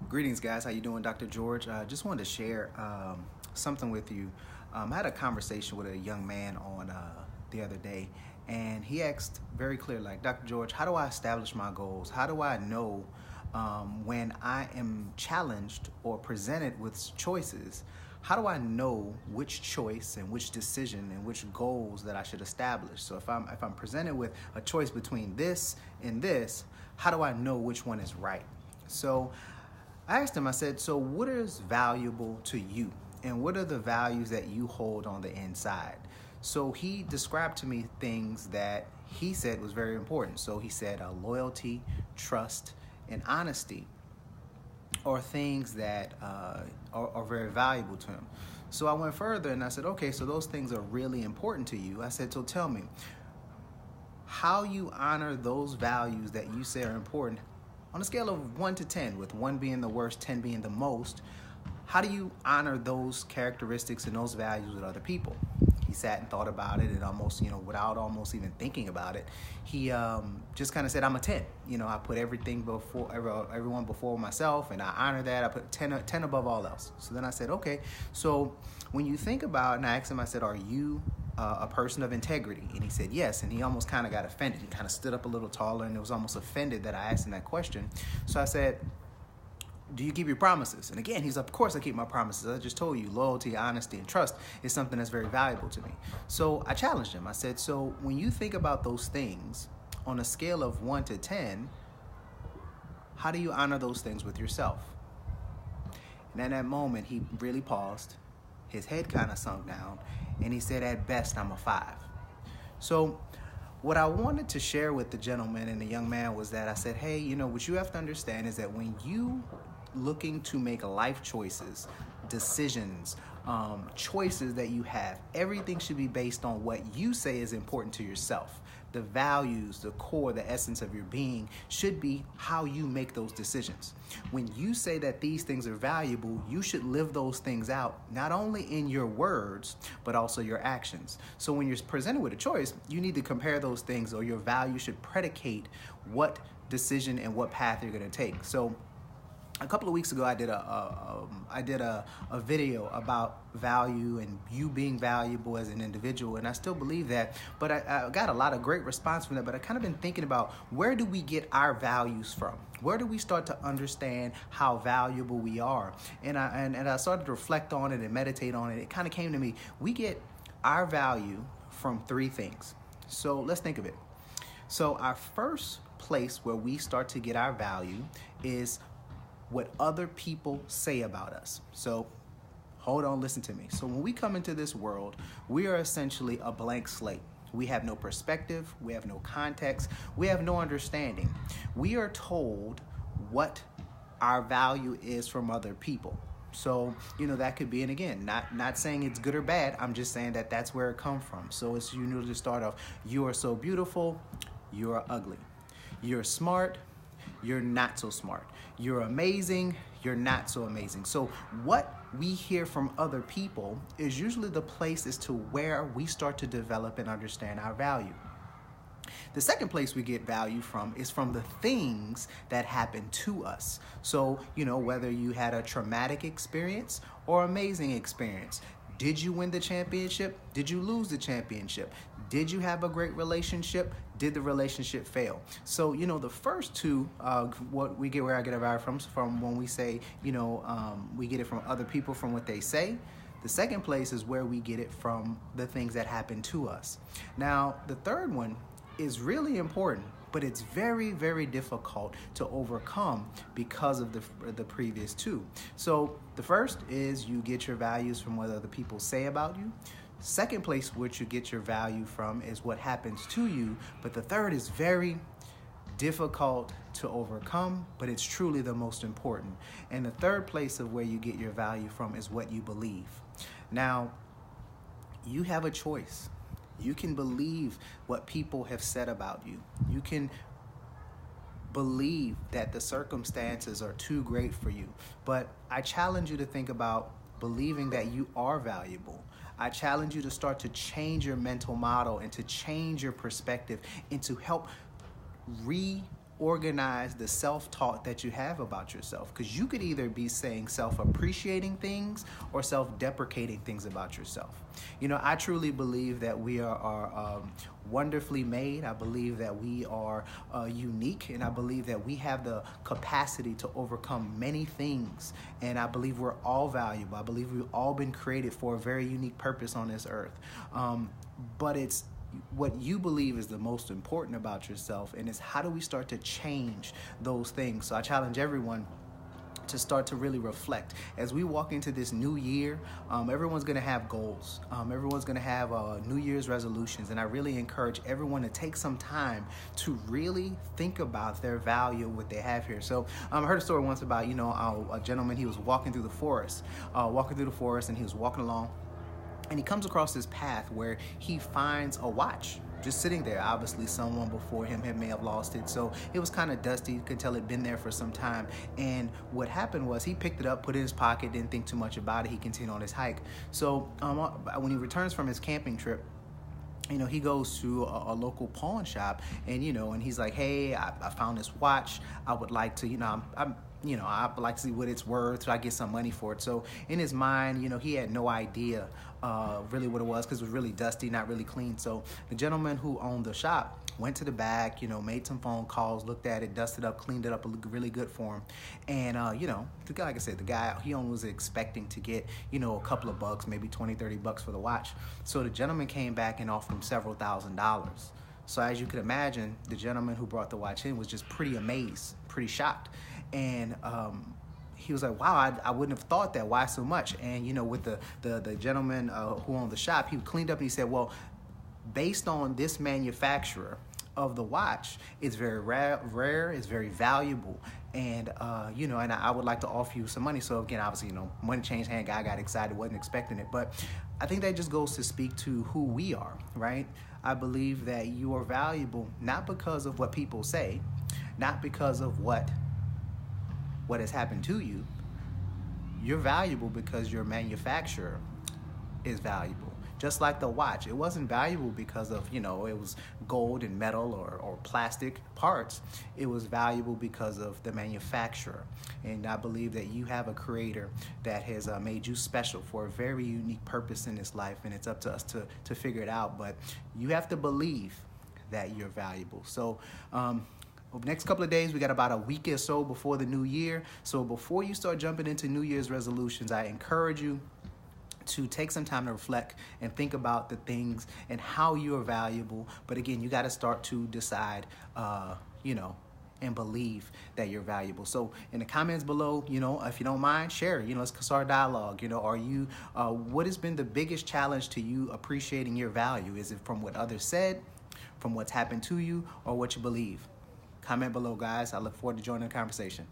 Greetings, guys. How you doing, Dr. George? Just wanted to share something with you. I had a conversation with a young man on the other day, and he asked very clearly, like, Dr. George, how do I establish my goals? How do I know when I am challenged or presented with choices? How do I know which choice and which decision and which goals that I should establish? So if I'm presented with a choice between this and this, how do I know which one is right? So I asked him, I said, so what is valuable to you? And what are the values that you hold on the inside? So he described to me things that he said was very important. So he said loyalty, trust, and honesty are things that are very valuable to him. So I went further and I said, okay, so those things are really important to you. I said, so tell me, how you honor those values that you say are important on a scale of 1 to 10, with 1 being the worst, 10 being the most. How do you honor those characteristics and those values with other people? He sat and thought about it, and almost, without almost even thinking about it, he just kind of said, I'm a 10. I put everything before everyone before myself, and I honor that. I put 10 above all else. So then I said, okay, so when you think about, and I asked him, I said, are you a person of integrity? And he said yes, and he almost kind of got offended. He kind of stood up a little taller and was almost offended that I asked him that question. So I said, do you keep your promises? And again, he's, of course I keep my promises. I just told you, loyalty, honesty, and trust is something that's very valuable to me. So I challenged him. I said, so when you think about those things on a scale of 1 to 10, how do you honor those things with yourself? And in that moment, he really paused. His head kind of sunk down, and he said, at best, I'm a 5. So what I wanted to share with the gentleman and the young man was that I said, hey, what you have to understand is that when you looking to make life choices, decisions, choices that you have, everything should be based on what you say is important to yourself. The values, the core, the essence of your being should be how you make those decisions. When you say that these things are valuable, you should live those things out, not only in your words, but also your actions. So when you're presented with a choice, you need to compare those things, or your value should predicate what decision and what path you're going to take. So a couple of weeks ago, I did a video about value and you being valuable as an individual, and I still believe that. But I got a lot of great response from that. But I kind of been thinking about, where do we get our values from? Where do we start to understand how valuable we are? And I started to reflect on it and meditate on it. It kind of came to me. We get our value from 3 things. So let's think of it. So our first place where we start to get our value is what other people say about us. So hold on, listen to me. So when we come into this world, we are essentially a blank slate. We have no perspective, we have no context, we have no understanding. We are told what our value is from other people. So, that could be, and again, not saying it's good or bad, I'm just saying that that's where it comes from. So it's, to start off, you are so beautiful, you are ugly. You're smart, you're not so smart. You're amazing, you're not so amazing. So what we hear from other people is usually the place as to where we start to develop and understand our value. The second place we get value from is from the things that happen to us. So, whether you had a traumatic experience or amazing experience. Did you win the championship? Did you lose the championship? Did you have a great relationship? Did the relationship fail? So, the first 2, what we get, where I get our value from when we say, we get it from other people, from what they say. The second place is where we get it from the things that happen to us. Now, the third one is really important, but it's very, very difficult to overcome because of the previous 2. So the first is you get your values from what other people say about you. Second place which you get your value from is what happens to you. But the third is very difficult to overcome, but it's truly the most important. And the third place of where you get your value from is what you believe. Now, you have a choice. You can believe what people have said about you. You can believe that the circumstances are too great for you. But I challenge you to think about believing that you are valuable. I challenge you to start to change your mental model and to change your perspective and to help organize the self-talk that you have about yourself, because you could either be saying self-appreciating things or self-deprecating things about yourself. You know, I truly believe that we are wonderfully made. I believe that we are unique, and I believe that we have the capacity to overcome many things, and I believe we're all valuable. I believe we've all been created for a very unique purpose on this earth. But it's what you believe is the most important about yourself, and it's how do we start to change those things. So I challenge everyone to start to really reflect as we walk into this new year. Everyone's going to have goals. Everyone's going to have New Year's resolutions, and I really encourage everyone to take some time to really think about their value, what they have here. So I heard a story once about, you know, a gentleman. He was walking through the forest, and he was walking along, and he comes across this path where he finds a watch just sitting there. Obviously someone before him may have lost it, so it was kind of dusty. You could tell it'd been there for some time. And what happened was he picked it up, put it in his pocket, didn't think too much about it. He continued on his hike. So when he returns from his camping trip, you know, he goes to a local pawn shop, and you know, and he's like, hey, I found this watch. I would like to, I'd like to see what it's worth, so I get some money for it. So in his mind, you know, he had no idea really what it was, because it was really dusty, not really clean. So the gentleman who owned the shop went to the back, you know, made some phone calls, looked at it, dusted up, cleaned it up, really good for him. And, you know, the guy, like I said, the guy, he only was expecting to get, you know, a couple of bucks, maybe 20, 30 bucks for the watch. So the gentleman came back and offered him several $1,000s. So as you could imagine, the gentleman who brought the watch in was just pretty amazed, pretty shocked. And he was like, wow, I wouldn't have thought that. Why so much? And, you know, with the gentleman who owned the shop, he cleaned up and he said, well, based on this manufacturer of the watch, it's very rare, it's very valuable, and you know, and I would like to offer you some money. So again, obviously, you know, money changed hand, guy got excited, wasn't expecting it, but I think that just goes to speak to who we are, right? I believe that you are valuable not because of what people say, not because of what has happened to you. You're valuable because your manufacturer is valuable. Just like the watch, it wasn't valuable because of, you know, it was gold and metal or plastic parts. It was valuable because of the manufacturer. And I believe that you have a creator that has made you special for a very unique purpose in this life, and it's up to us to figure it out. But you have to believe that you're valuable. So over the next couple of days, we got about a week or so before the new year. So before you start jumping into New Year's resolutions, I encourage you to take some time to reflect and think about the things and how you are valuable. But again, you got to start to decide, you know, and believe that you're valuable. So in the comments below, you know, if you don't mind, share, you know, let's start a dialogue. You know, what has been the biggest challenge to you appreciating your value? Is it from what others said, from what's happened to you, or what you believe? Comment below, guys. I look forward to joining the conversation.